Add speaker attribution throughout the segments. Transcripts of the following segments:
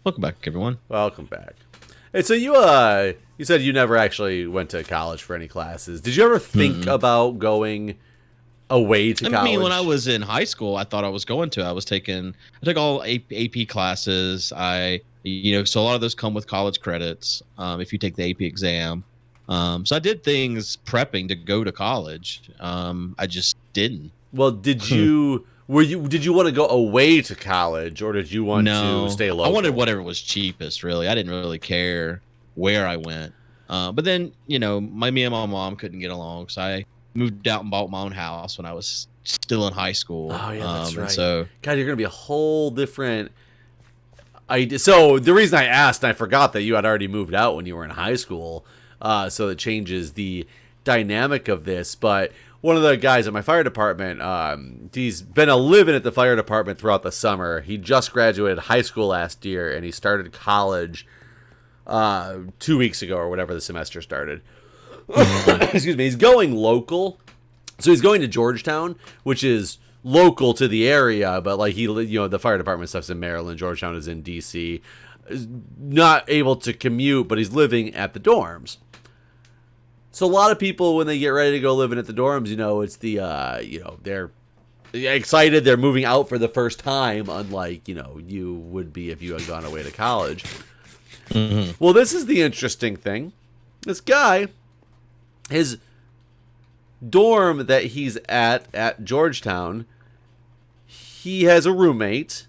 Speaker 1: Welcome back, everyone.
Speaker 2: Welcome back. Hey, so you said you never actually went to college for any classes. Did you ever think about going away to college?
Speaker 1: I mean, when I was in high school, I thought I was going to. I took all AP classes. So a lot of those come with college credits if you take the AP exam. So I did things prepping to go to college. I just didn't.
Speaker 2: Well, did you want to go away to college, or did you want to stay local?
Speaker 1: I wanted whatever was cheapest, really. I didn't really care where I went. But then, me and my mom couldn't get along, so I moved out and bought my own house when I was still in high school.
Speaker 2: Oh, yeah, that's right.
Speaker 1: So,
Speaker 2: God, you're going to be a whole different idea. So the reason I asked, I forgot that you had already moved out when you were in high school, so it changes the dynamic of this, but one of the guys at my fire department, he's been living at the fire department throughout the summer. He just graduated high school last year, and he started college 2 weeks ago or whatever the semester started. Excuse me. He's going local. So he's going to Georgetown, which is local to the area, but like the fire department stuff's in Maryland. Georgetown is in D.C. Not able to commute, but he's living at the dorms. So a lot of people, when they get ready to go living at the dorms, it's they're excited. They're moving out for the first time, unlike, you would be if you had gone away to college. Mm-hmm. Well, this is the interesting thing. This guy, his dorm that he's at Georgetown, he has a roommate.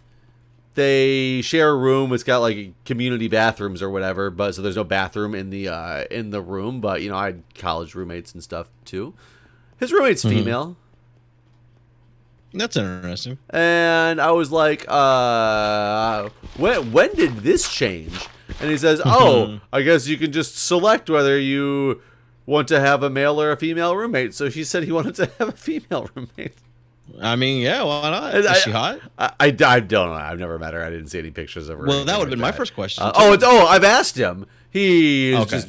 Speaker 2: They share a room. It's got like community bathrooms or whatever, but so there's no bathroom in the room. But I had college roommates and stuff too. His roommate's female.
Speaker 1: That's interesting.
Speaker 2: And I was like, when did this change? And he says, oh, I guess you can just select whether you want to have a male or a female roommate. So she said he wanted to have a female roommate.
Speaker 1: I mean, yeah, why not? Is she hot?
Speaker 2: I don't know. I've never met her. I didn't see any pictures of her.
Speaker 1: Well, that would have been my first question.
Speaker 2: I've asked him. He is gets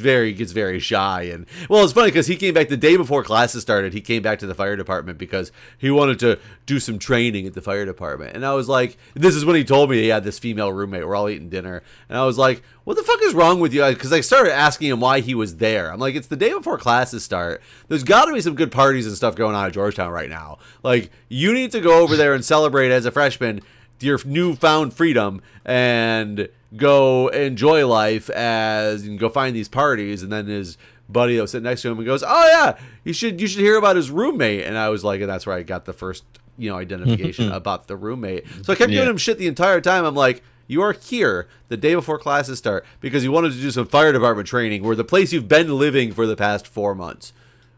Speaker 2: very shy, and it's funny because he came back the day before classes started. He came back to the fire department because he wanted to do some training at the fire department. And I was like, this is when he told me he had this female roommate. We're all eating dinner, and I was like, what the fuck is wrong with you? Because I started asking him why he was there. I'm like, it's the day before classes start. There's got to be some good parties and stuff going on at Georgetown right now. Like, you need to go over there and celebrate as a freshman your newfound freedom and go enjoy life and go find these parties. And then his buddy that was sitting next to him and goes, oh yeah, you should hear about his roommate. And I was like, and that's where I got the first identification about the roommate. So I kept giving him shit the entire time. I'm like, you are here the day before classes start because you wanted to do some fire department training where the place you've been living for the past 4 months.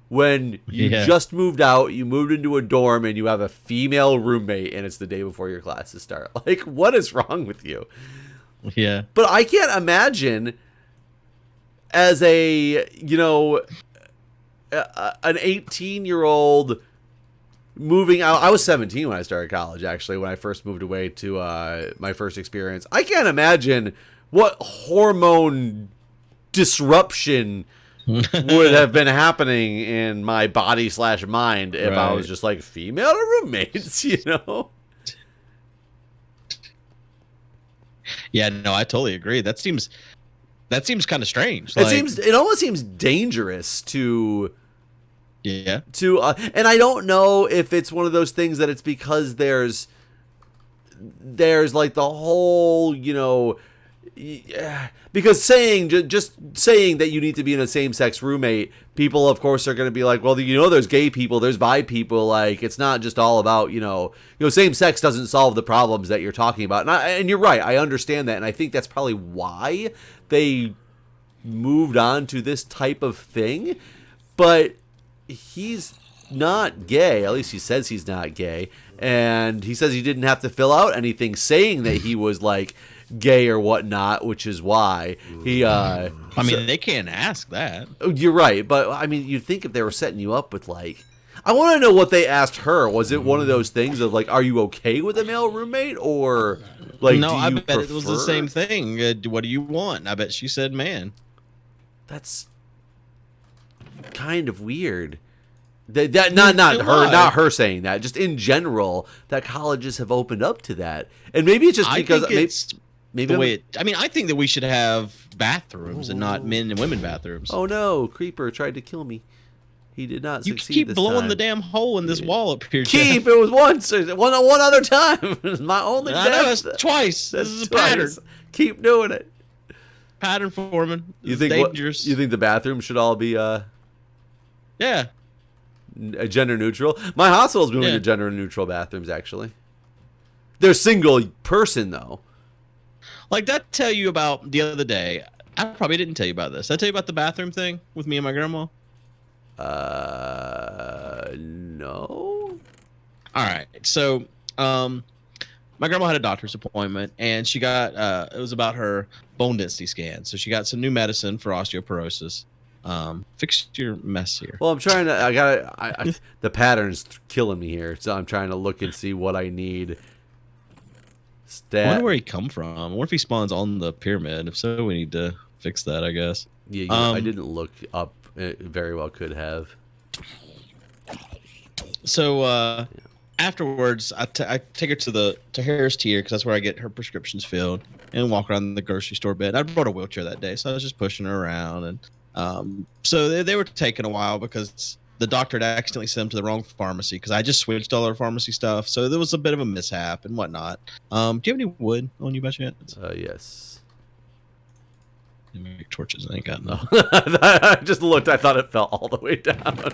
Speaker 2: When you just moved out, you moved into a dorm, and you have a female roommate, and it's the day before your classes start. Like, what is wrong with you?
Speaker 1: Yeah.
Speaker 2: But I can't imagine as an 18-year-old moving out. I was 17 when I started college, actually, when I first moved away to my first experience. I can't imagine what hormone disruption would have been happening in my body/mind if I was just like female roommates,
Speaker 1: Yeah, no, I totally agree. That seems kind of strange.
Speaker 2: It almost seems dangerous to
Speaker 1: and
Speaker 2: I don't know if it's one of those things that it's because there's like the whole, because just saying that you need to be in a same-sex roommate, people of course are going to be like, well, there's gay people, there's bi people, like it's not just all about same sex doesn't solve the problems that you're talking about. And you're right, I understand that, and I think that's probably why they moved on to this type of thing. But he's not gay, at least he says he's not gay, and he says he didn't have to fill out anything saying that he was like gay or whatnot, which is why he
Speaker 1: they can't ask that.
Speaker 2: You're right, but I mean, you'd think if they were setting you up with like, I want to know what they asked her. Was it one of those things of like, are you okay with a male roommate, or like,
Speaker 1: no, I bet it was the same thing. What do you want? And I bet she said man.
Speaker 2: That's kind of weird. Not her saying that, just in general, that colleges have opened up to that. And maybe it's just because Maybe
Speaker 1: the way it. I mean, I think that we should have bathrooms and not men and women bathrooms.
Speaker 2: Oh no, creeper tried to kill me. He did not
Speaker 1: You
Speaker 2: succeed
Speaker 1: keep
Speaker 2: this
Speaker 1: blowing
Speaker 2: time.
Speaker 1: the damn hole in this wall up here.
Speaker 2: Keep!
Speaker 1: Jeff.
Speaker 2: It was once. One other time. It was my only
Speaker 1: I know,
Speaker 2: death.
Speaker 1: it's twice. This is a
Speaker 2: twice.
Speaker 1: pattern.
Speaker 2: Keep doing it.
Speaker 1: Pattern forming.
Speaker 2: You
Speaker 1: It's
Speaker 2: think
Speaker 1: dangerous.
Speaker 2: you think the bathroom should all be
Speaker 1: Yeah.
Speaker 2: gender neutral? My hospital's moving
Speaker 1: Yeah.
Speaker 2: to gender neutral bathrooms. Actually, they're single person though.
Speaker 1: Like that tell you about the other day. I probably didn't tell you about this. Did I tell you about the bathroom thing with me and my grandma?
Speaker 2: No.
Speaker 1: All right. So, my grandma had a doctor's appointment, and she got it was about her bone density scan. So she got some new medicine for osteoporosis. Fix your mess here.
Speaker 2: Well, I'm trying to. I the pattern's killing me here, so I'm trying to look and see what I need.
Speaker 1: I wonder where he come from. I wonder if he spawns on the pyramid. If so, we need to fix that, I guess.
Speaker 2: Yeah, I didn't look up. It very well could have.
Speaker 1: So afterwards, I take her to Harris Teeter because that's where I get her prescriptions filled, and walk around the grocery store bit. I brought a wheelchair that day, so I was just pushing her around, and so they were taking a while because the doctor had accidentally sent them to the wrong pharmacy because I just switched all our pharmacy stuff, so there was a bit of a mishap and whatnot. Do you have any wood on you by chance?
Speaker 2: Yes.
Speaker 1: Make torches. I ain't got no.
Speaker 2: I just looked. I thought it fell all the way down.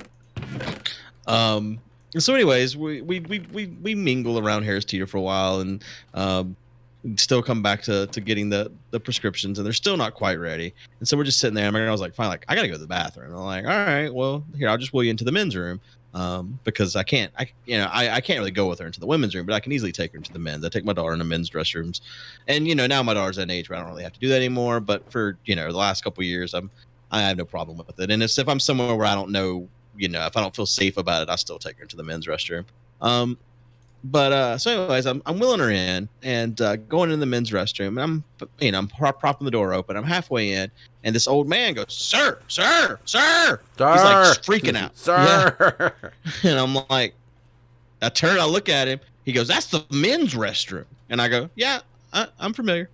Speaker 1: So, anyways, we mingle around Harris Teeter for a while, and still come back to getting the prescriptions, and they're still not quite ready. And so we're just sitting there. And I was like, fine, like I gotta go to the bathroom. I'm like, all right, well, here, I'll just wheel you into the men's room. Because I can't really go with her into the women's room, but I can easily take her into the men's. I take my daughter in the men's restrooms, and now my daughter's at an age where I don't really have to do that anymore. But for the last couple of years, I have no problem with it. And if I'm somewhere where I don't know, if I don't feel safe about it, I still take her into the men's restroom. So anyways, I'm wheeling her in and going in the men's restroom, and I'm propping the door open. I'm halfway in, and this old man goes, "Sir, sir, sir!" He's like freaking out,
Speaker 2: sir.
Speaker 1: Yeah. And I'm like, I turn, I look at him. He goes, "That's the men's restroom," and I go, "Yeah, I'm familiar."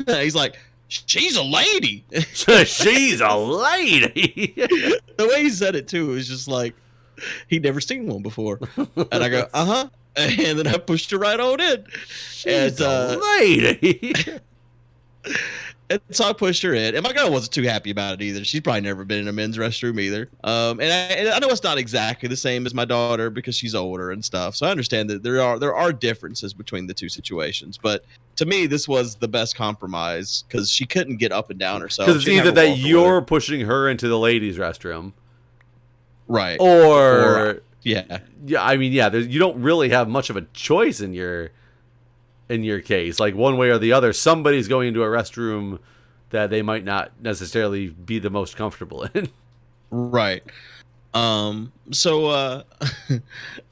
Speaker 1: He's like, "She's a lady."
Speaker 2: She's a lady.
Speaker 1: The way he said it too was just like he'd never seen one before, and I go, "Uh-huh." And then I pushed her right on in.
Speaker 2: She's a lady.
Speaker 1: And so I pushed her in, and my girl wasn't too happy about it either. She's probably never been in a men's restroom either. And I know it's not exactly the same as my daughter because she's older and stuff. So I understand that there are differences between the two situations. But to me, this was the best compromise because she couldn't get up and down herself.
Speaker 2: Because it's either that you're pushing her into the ladies' restroom,
Speaker 1: right,
Speaker 2: or
Speaker 1: yeah.
Speaker 2: I mean, yeah. You don't really have much of a choice in your case, like one way or the other. Somebody's going into a restroom that they might not necessarily be the most comfortable in.
Speaker 1: Right. So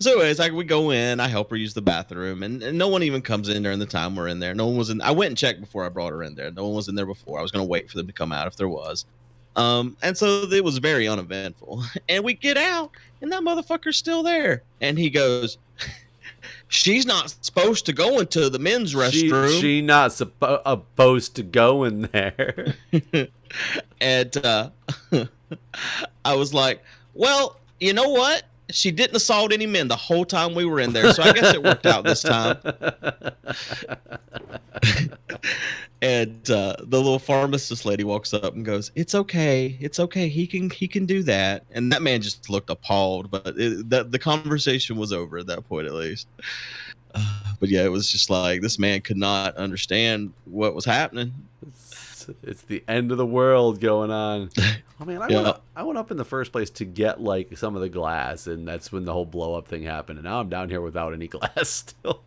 Speaker 1: anyways, we go in, I help her use the bathroom, and no one even comes in during the time we're in there. No one was in. I went and checked before I brought her in there. No one was in there before. I was going to wait for them to come out if there was. And so it was very uneventful. And we get out, and that motherfucker's still there. And he goes, "She's not supposed to go into the men's restroom.
Speaker 2: She not supposed to go in there."
Speaker 1: And I was like, "Well, you know what? She didn't assault any men the whole time we were in there, so I guess it worked out this time." And the little pharmacist lady walks up and goes, "It's okay. It's okay. He can do that." And that man just looked appalled, but the conversation was over at that point, at least. But yeah, it was just like this man could not understand what was happening.
Speaker 2: It's the end of the world going on. Oh man, I went up in the first place to get like some of the glass, and that's when the whole blow up thing happened. And now I'm down here without any glass still.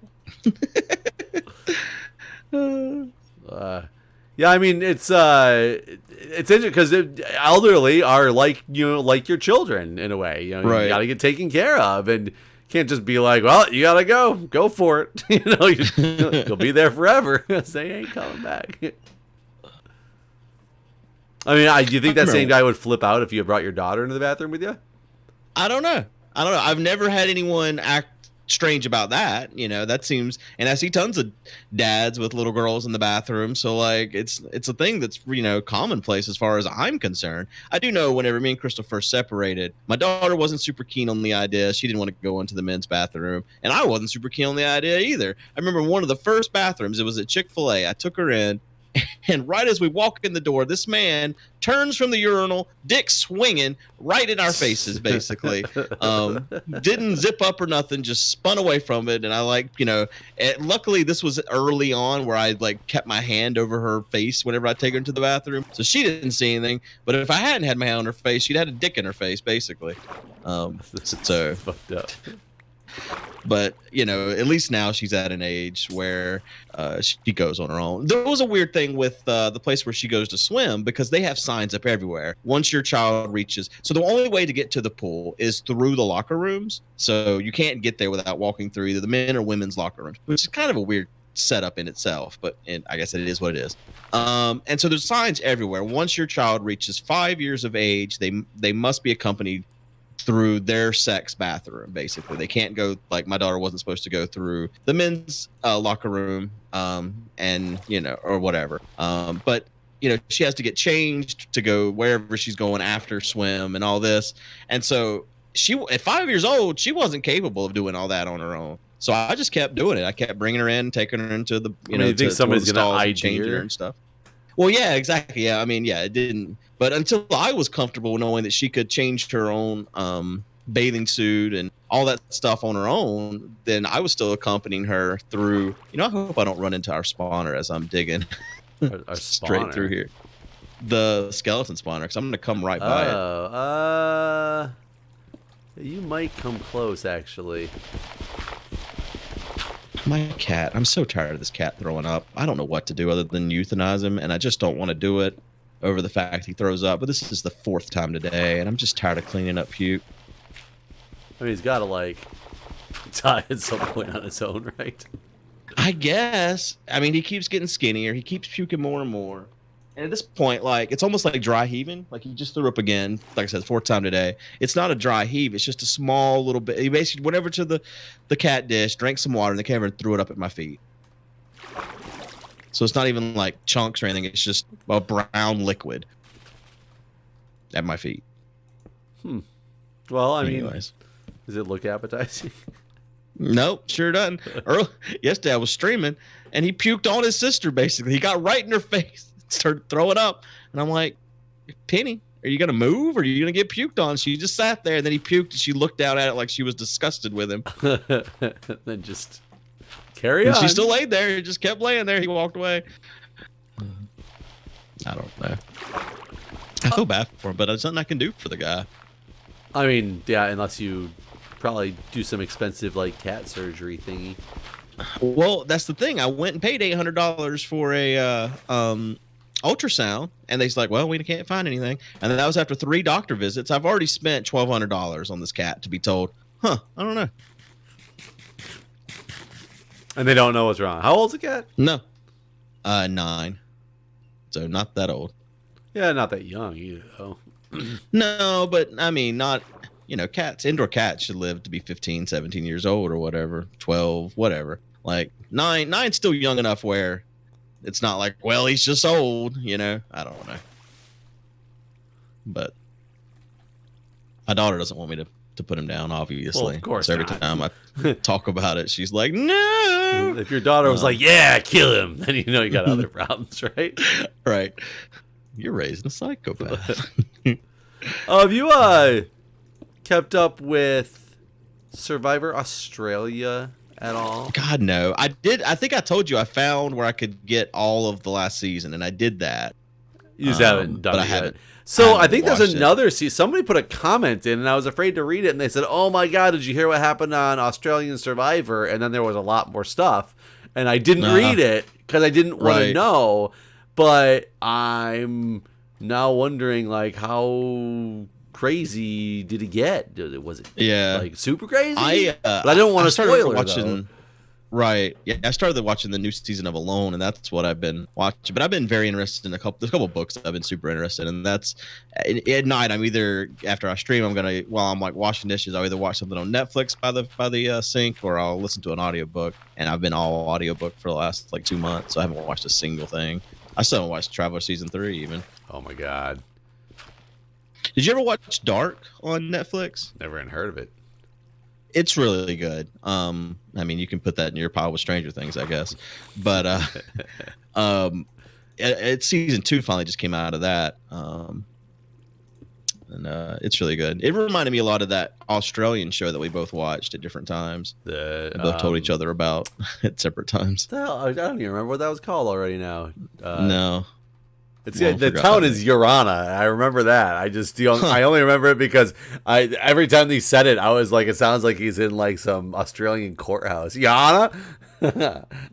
Speaker 2: Yeah, I mean it's interesting because elderly are like like your children in a way.
Speaker 1: Right.
Speaker 2: You got to get taken care of, and can't just be like, "Well, you gotta go for it." You'll be there forever. They ain't coming back. I mean, do you think that same guy would flip out if you brought your daughter into the bathroom with you?
Speaker 1: I don't know. I've never had anyone act strange about that. That seems, and I see tons of dads with little girls in the bathroom. So like, it's a thing that's, commonplace as far as I'm concerned. I do know whenever me and Crystal first separated, my daughter wasn't super keen on the idea. She didn't want to go into the men's bathroom, and I wasn't super keen on the idea either. I remember one of the first bathrooms, it was at Chick-fil-A. I took her in, and right as we walk in the door, this man turns from the urinal, dick swinging, right in our faces, basically. Didn't zip up or nothing, just spun away from it. And I luckily this was early on where I kept my hand over her face whenever I take her into the bathroom. So she didn't see anything. But if I hadn't had my hand on her face, she'd had a dick in her face, basically. So
Speaker 2: fucked up.
Speaker 1: But at least now she's at an age where she goes on her own. There was a weird thing with the place where she goes to swim, because they have signs up everywhere. Once your child reaches, so the only way to get to the pool is through the locker rooms. So you can't get there without walking through either the men or women's locker rooms, which is kind of a weird setup in itself. But I guess it is what it is. And so there's signs everywhere. Once your child reaches 5 years of age, they must be accompanied through their sex bathroom. Basically, they can't go, like my daughter wasn't supposed to go through the men's locker room, and or whatever. But she has to get changed to go wherever she's going after swim and all this. And so she, at 5 years old, she wasn't capable of doing all that on her own. So I just kept doing it. I kept bringing her in, taking her into the
Speaker 2: you think somebody's gonna ID
Speaker 1: her and stuff. Well, yeah, exactly. Yeah, I mean, yeah, it didn't. But until I was comfortable knowing that she could change her own bathing suit and all that stuff on her own, then I was still accompanying her through. I hope I don't run into our spawner as I'm digging
Speaker 2: our
Speaker 1: straight through here. The skeleton spawner, because I'm going to come right by
Speaker 2: it. You might come close, actually.
Speaker 1: My cat. I'm so tired of this cat throwing up. I don't know what to do other than euthanize him, and I just don't want to do it over the fact he throws up. But this is the 4th time today, and I'm just tired of cleaning up puke.
Speaker 2: I mean, he's got to die at some point on his own, right?
Speaker 1: I guess. I mean, he keeps getting skinnier. He keeps puking more and more. And at this point, it's almost like dry heaving. Like, he just threw up again. Like I said, 4th time today. It's not a dry heave. It's just a small little bit. He basically went over to the cat dish, drank some water, and the cat and threw it up at my feet. So it's not even like chunks or anything. It's just a brown liquid at my feet.
Speaker 2: Well,
Speaker 1: Anyways.
Speaker 2: Does it look appetizing?
Speaker 1: Nope, sure doesn't. Yesterday I was streaming, and he puked on his sister, basically. He got right in her face, started throwing up. And I'm like, Penny, are you going to move, or are you going to get puked on? She just sat there, and then he puked, and she looked down at it like she was disgusted with him.
Speaker 2: Then just carry on.
Speaker 1: She still laid there. He just kept laying there. He walked away. I don't know. I feel bad for him, but there's nothing I can do for the guy.
Speaker 2: I mean, yeah, unless you probably do some expensive cat surgery thingy.
Speaker 1: Well, that's the thing. I went and paid $800 for a ultrasound, and they's like, well, we can't find anything. And then that was after 3 doctor visits. I've already spent $1,200 on this cat to be told, I don't know.
Speaker 2: And they don't know what's wrong. How old's the cat?
Speaker 1: No. 9. So not that old.
Speaker 2: Yeah, not that young either, though.
Speaker 1: No, but I mean, not, cats, indoor cats should live to be 15, 17 years old or whatever, 12, whatever. Like 9's still young enough where it's not like, well, he's just old, I don't know. But my daughter doesn't want me to put him down, obviously.
Speaker 2: Well, of course
Speaker 1: so every time I talk about it, she's like, no.
Speaker 2: If your daughter was like, yeah, kill him, then you got other problems, right?
Speaker 1: Right. You're raising a psychopath.
Speaker 2: Have you kept up with Survivor Australia at all?
Speaker 1: God, no. I did. I think I told you I found where I could get all of the last season, and I did that.
Speaker 2: You just haven't done it yet.
Speaker 1: Haven't.
Speaker 2: So I think there's another season. Somebody put a comment in, and I was afraid to read it, and they said, oh my God, did you hear what happened on Australian Survivor? And then there was a lot more stuff, and I didn't read it because I didn't want to know. But I'm now wondering, how crazy did it get? Was it super crazy?
Speaker 1: But
Speaker 2: I don't want to spoil it,
Speaker 1: watching. Right. Yeah, I started watching the new season of Alone, and that's what I've been watching. But I've been very interested in there's a couple books that I've been super interested in. And that's at night. I'm either after I stream, while I'm like washing dishes, I'll either watch something on Netflix by the sink, or I'll listen to an audiobook. And I've been all audiobook for the last like 2 months, so I haven't watched a single thing. I still haven't watched Traveler season 3 even.
Speaker 2: Oh my god!
Speaker 1: Did you ever watch Dark on Netflix?
Speaker 2: Never even heard of it.
Speaker 1: It's really good. I mean, you can put that in your pile with Stranger Things, I guess. But it's season 2 finally just came out of that, and it's really good. It reminded me a lot of that Australian show that we both watched at different times. We both told each other about at separate times.
Speaker 2: I don't even remember what that was called already now.
Speaker 1: No.
Speaker 2: The town is Urana. I remember that. I only remember it because every time they said it, I was like, it sounds like he's in like some Australian courthouse. Yana,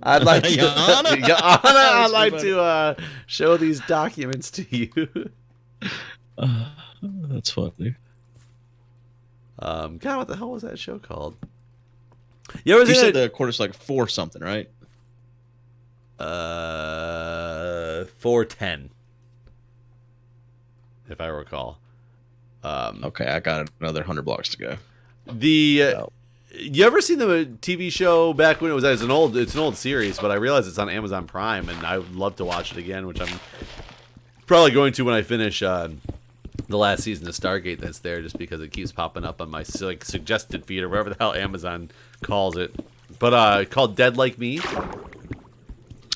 Speaker 2: I'd like to, Yana, I'd like to show these documents to you.
Speaker 1: That's funny.
Speaker 2: God, what the hell was that show called?
Speaker 1: You said the quarter's like 4 something, right?
Speaker 2: 410. If I recall.
Speaker 1: Okay, I got another 100 blocks to go.
Speaker 2: You ever seen the TV show back when it's an old series, but I realize it's on Amazon Prime, and I would love to watch it again, which I'm probably going to when I finish the last season of Stargate that's there, just because it keeps popping up on my like suggested feed or whatever the hell Amazon calls it. But called Dead Like Me.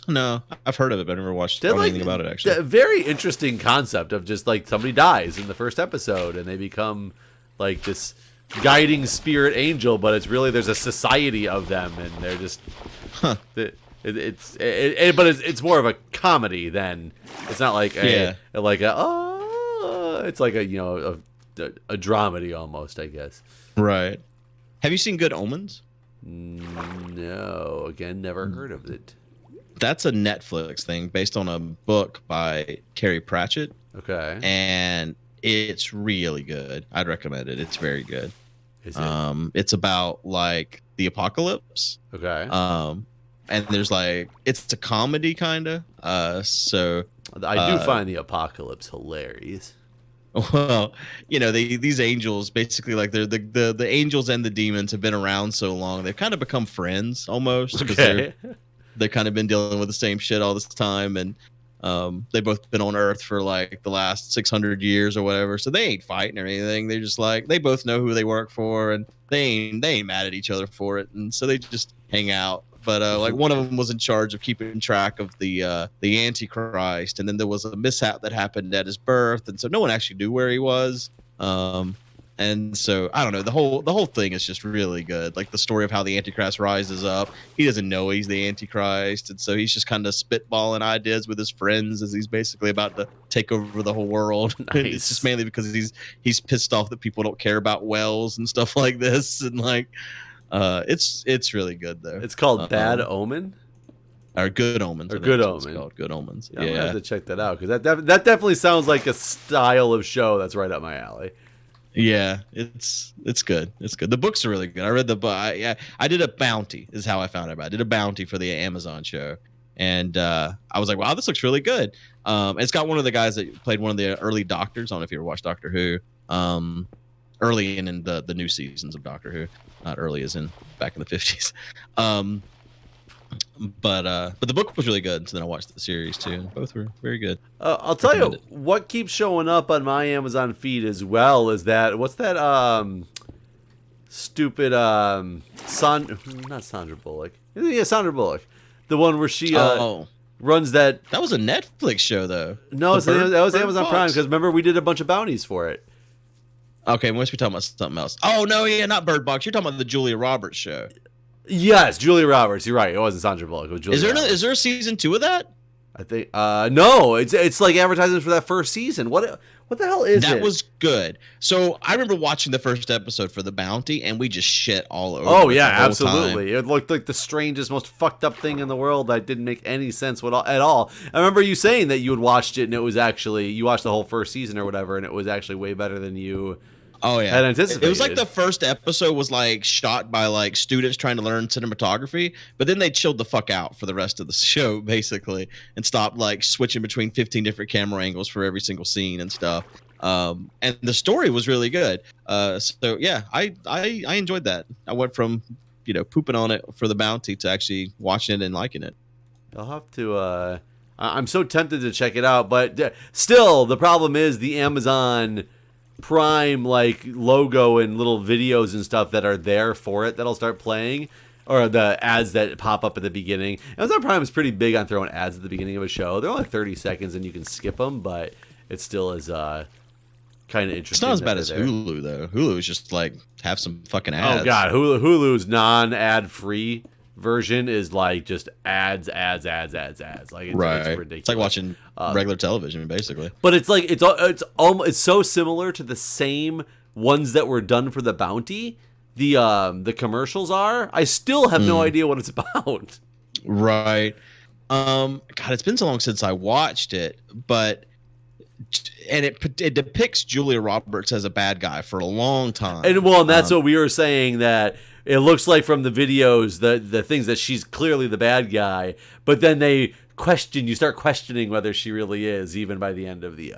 Speaker 1: No, I've heard of it, but I've never watched anything about it, actually.
Speaker 2: A very interesting concept of just, like, somebody dies in the first episode, and they become, like, this guiding spirit angel, but it's really, there's a society of them, and they're just... Huh. It's more of a comedy than... It's not like it's like a, you know, a dramedy almost, I guess.
Speaker 1: Right. Have you seen Good Omens?
Speaker 2: No. Again, never heard of it.
Speaker 1: That's a Netflix thing based on a book by Terry Pratchett.
Speaker 2: Okay.
Speaker 1: And it's really good. I'd recommend it. It's very good.
Speaker 2: Is it?
Speaker 1: It's about like the apocalypse.
Speaker 2: Okay.
Speaker 1: And there's like it's a comedy kind of. So
Speaker 2: I do find the apocalypse hilarious.
Speaker 1: Well, you know, these angels basically like they're the angels and the demons have been around so long they've kind of become friends almost.
Speaker 2: Okay.
Speaker 1: They've kind of been dealing with the same shit all this time, and they've both been on Earth for like the last 600 years or whatever. So they ain't fighting or anything. They're just like they both know who they work for, and they ain't mad at each other for it, and so they just hang out. But like one of them was in charge of keeping track of the Antichrist, and then there was a mishap that happened at his birth, and so no one actually knew where he was. And so I don't know, the whole thing is just really good. Like the story of how the Antichrist rises up. He doesn't know he's the Antichrist, and so he's just kind of spitballing ideas with his friends as he's basically about to take over the whole world.
Speaker 2: Nice.
Speaker 1: It's just mainly because he's pissed off that people don't care about wells and stuff like this, and like it's really good though.
Speaker 2: It's called Bad Omen.
Speaker 1: Or Good Omens.
Speaker 2: Or Good Omens.
Speaker 1: It's called Good Omens.
Speaker 2: Yeah, I'm gonna have to check that out because that definitely sounds like a style of show that's right up my alley.
Speaker 1: Yeah, it's good. It's good. The books are really good. I read the book. I did a bounty. Is how I found out about it. I did a bounty for the Amazon show, and I was like, wow, this looks really good. It's got one of the guys that played one of the early Doctors. I don't know if you ever watched Doctor Who. Early in the new seasons of Doctor Who, not early as in back in the 50s. But the book was really good, so then I watched the series too, and both were very good.
Speaker 2: I'll tell you what keeps showing up on my Amazon feed as well is that what's that stupid not Sandra Bullock. Yeah, Sandra Bullock. The one where she runs that.
Speaker 1: That was a Netflix show though.
Speaker 2: No, that was Amazon Prime because remember we did a bunch of bounties for it.
Speaker 1: Okay, we must be talking about something else. Oh no, yeah, not Bird Box. You're talking about the Julia Roberts show.
Speaker 2: Yes, Julia Roberts. You're right. It wasn't Sandra Bullock. It was Julia Roberts.
Speaker 1: Is there a season 2 of that?
Speaker 2: I think no. It's like advertising for that first season. What the hell is it?
Speaker 1: That was good. So I remember watching the first episode for the bounty, and we just shit all over.
Speaker 2: Oh yeah, absolutely. It looked like the strangest, most fucked up thing in the world that didn't make any sense at all. I remember you saying that you had watched it, and it was actually you watched the whole first season or whatever, and it was actually way better than you.
Speaker 1: Oh yeah,
Speaker 2: had anticipated.
Speaker 1: It was like the first episode was like shot by like students trying to learn cinematography, but then they chilled the fuck out for the rest of the show basically, and stopped like switching between 15 different camera angles for every single scene and stuff. And the story was really good. So yeah, I enjoyed that. I went from pooping on it for the bounty to actually watching it and liking it.
Speaker 2: I'll have to. I'm so tempted to check it out, but still, the problem is the Amazon Prime like logo and little videos and stuff that are there for it that I'll start playing, or the ads that pop up at the beginning. Amazon Prime is pretty big on throwing ads at the beginning of a show. They're only 30 seconds and you can skip them, but it still is kind of interesting.
Speaker 1: It's not as bad as Hulu though. Hulu is just like have some fucking ads.
Speaker 2: Oh god, Hulu's non-ad free version is like just ads. Like it's ridiculous.
Speaker 1: It's like watching regular television basically.
Speaker 2: But it's like it's so similar to the same ones that were done for the bounty. The commercials are. I still have no idea what it's about.
Speaker 1: Right. God, it's been so long since I watched it, and it depicts Julia Roberts as a bad guy for a long time.
Speaker 2: And that's what we were saying, that it looks like from the videos, the things that she's clearly the bad guy, but then you start questioning whether she really is, even by the end of the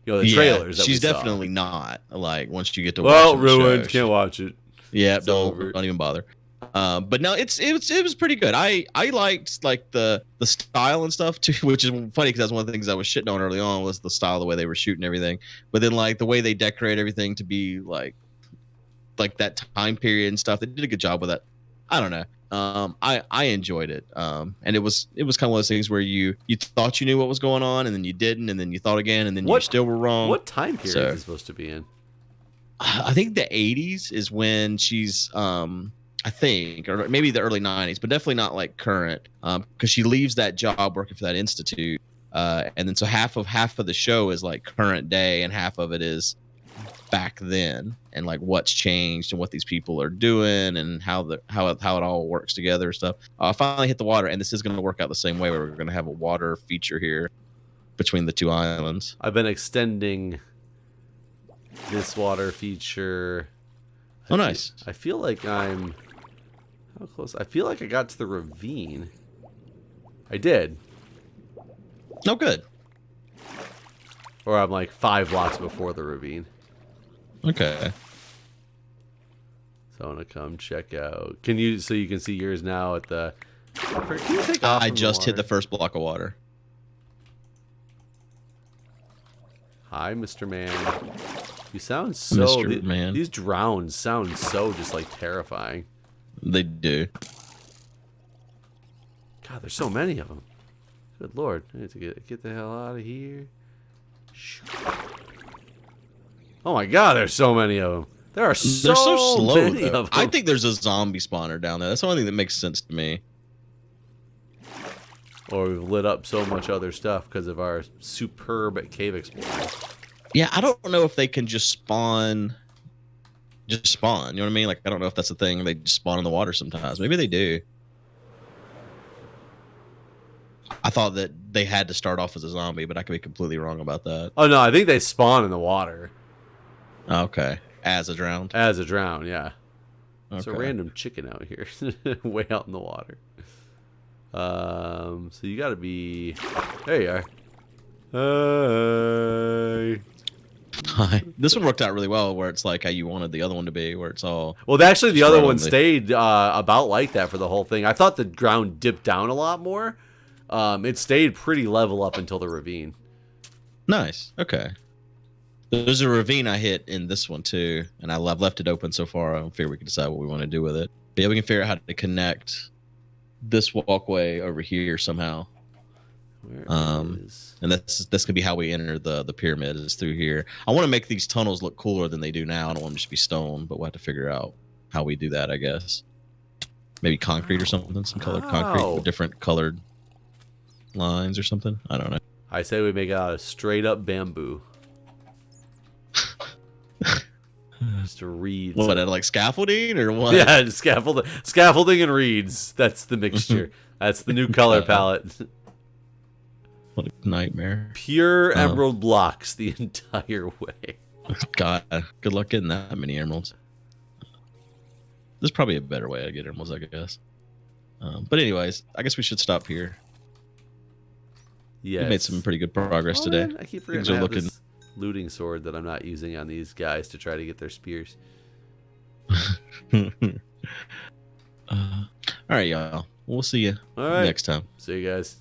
Speaker 2: trailers.
Speaker 1: She's definitely not, like, once you get to
Speaker 2: ruined, can't watch it.
Speaker 1: Yeah, don't even bother. But no, it was pretty good. I liked like the style and stuff too, which is funny because that's one of the things I was shitting on early on, was the style, the way they were shooting everything. But then like the way they decorate everything to be like that time period and stuff, they did a good job with that. I don't know. I enjoyed it. And it was kind of one of those things where you thought you knew what was going on, and then you didn't, and then you thought again, and then you still were wrong.
Speaker 2: What time period is it supposed to be in?
Speaker 1: I think the 80s is when she's I think, or maybe the early 90s, but definitely not like current, because she leaves that job working for that institute, and then so half of the show is like current day, and half of it is back then, and like what's changed and what these people are doing and how it all works together and stuff. I finally hit the water, and this is going to work out the same way, where we're going to have a water feature here between the two islands.
Speaker 2: I've been extending this water feature.
Speaker 1: Oh, nice.
Speaker 2: I feel like how close? I feel like I got to the ravine. I did.
Speaker 1: Oh, good.
Speaker 2: Or I'm like 5 blocks before the ravine.
Speaker 1: Okay.
Speaker 2: So I want to come check out. So you can see yours now at the... Can you take off
Speaker 1: I just hit the first block of water.
Speaker 2: Hi, Mr. Man. You sound so...
Speaker 1: Mr. Man.
Speaker 2: These drowns sound so just like terrifying.
Speaker 1: They do.
Speaker 2: God, there's so many of them. Good lord. I need to get the hell out of here. Oh my god, there's so many of them. They're so slow, many of them.
Speaker 1: I think there's a zombie spawner down there. That's the only thing that makes sense to me.
Speaker 2: Or we've lit up so much other stuff because of our superb cave exploring.
Speaker 1: Yeah, I don't know if they can just spawn. You know what I mean? Like, I don't know if that's a thing. They just spawn in the water sometimes. Maybe they do. I thought that they had to start off as a zombie, but I could be completely wrong about that.
Speaker 2: Oh no, I think they spawn in the water.
Speaker 1: Okay, as a drowned.
Speaker 2: As a drown, yeah.
Speaker 1: Okay.
Speaker 2: It's a random chicken out here, way out in the water. So you got to be. There you are. Hey.
Speaker 1: Hi. This one worked out really well, where it's like how you wanted the other one to be, where it's all...
Speaker 2: Well, actually, the other one stayed about like that for the whole thing. I thought the ground dipped down a lot more. It stayed pretty level up until the ravine.
Speaker 1: Nice. Okay. There's a ravine I hit in this one, too, and I've left it open so far. I don't figure we can decide what we want to do with it. But yeah, we can figure out how to connect this walkway over here somehow. And that's gonna be how we enter the pyramid, is through here. I want to make these tunnels look cooler than they do now. I don't want them to just be stone, but we'll have to figure out how we do that, I guess. Maybe concrete or something, some colored concrete with different colored lines or something. I don't know.
Speaker 2: I say we make it out of straight up bamboo. Just reeds.
Speaker 1: What, like scaffolding or what?
Speaker 2: Yeah, scaffolding and reeds. That's the mixture. That's the new color palette.
Speaker 1: What a nightmare.
Speaker 2: Pure emerald blocks the entire way.
Speaker 1: God, good luck getting that many emeralds. There's probably a better way to get emeralds, I guess. But anyways, I guess we should stop here.
Speaker 2: Yes.
Speaker 1: We made some pretty good progress today.
Speaker 2: Man, I keep forgetting
Speaker 1: Things
Speaker 2: I
Speaker 1: are
Speaker 2: have
Speaker 1: looking.
Speaker 2: this looting sword that I'm not using on these guys to try to get their spears.
Speaker 1: All right, y'all. We'll see you
Speaker 2: All right.
Speaker 1: next time.
Speaker 2: See you guys.